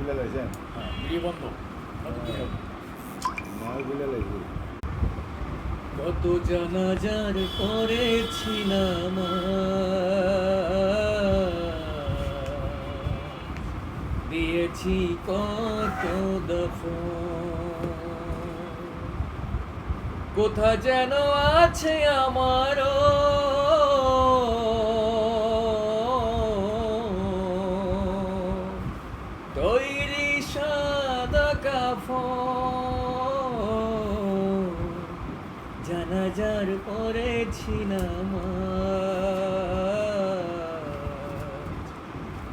বিলে লাইছেন ভিডিও বন্ধ নয় বিলে লাইছি কত জানাজার করেছি নামাজ, দিয়েছি কত দফন, কোথা যেন আছে আমারও তৈরি সাদা কাফন, জানাজার পড়েছি নামাজ,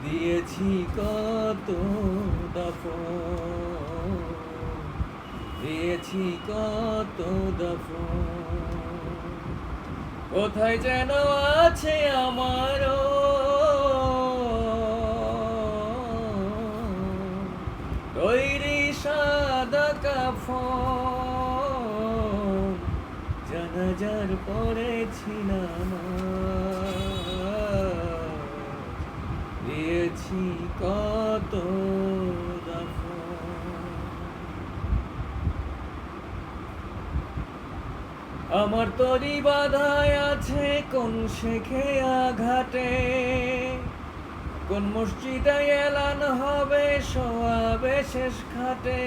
দিয়েছি কত দাফন, দিয়েছি কত দাফন, কোথায় যেন আছে আমারও তৈরি সাদা কাফন, জানাজার পড়েছি নামাজ, দিয়েছি কত দাফন। আমার তরি বাধায় আছে কোন শেখে আঘাটে, কোন মসজিদে এলান হবে সোয়াবে শেষ খাটে,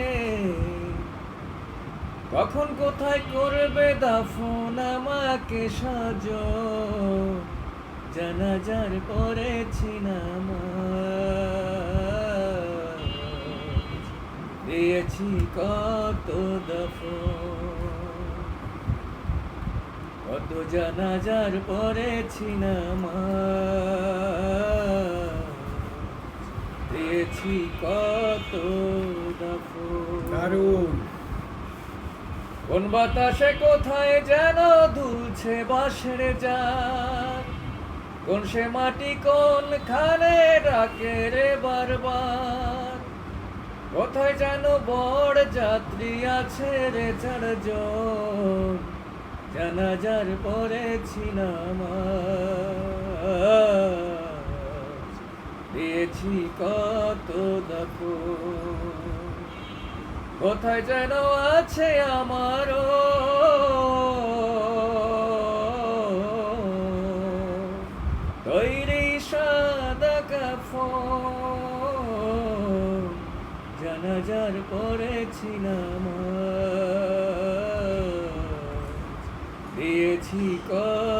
কখন কোথায় করবে দাফন আমাকে সাজো, জানাজার পড়েছি নামাজ, দিয়েছি কত দাফন, কত জানাজার পড়েছি নামাজ, দিয়েছি কত দাফন। দারুণ কোন বাতাসে কোথায় যেন দুলছে বাঁশের জার, কোন সে মাটি কোন খানে ডাকে রে বারবার, কোথায় যেন বড় যাত্রী আছে রে চারজন, জানাজার পড়েছি নামাজ, দিয়েছি কত দাফন, কোথায় যেন আছে আমারও তৈরি সাদা কাফন, জানাজার পড়েছি নামাজ, দিয়েছি কত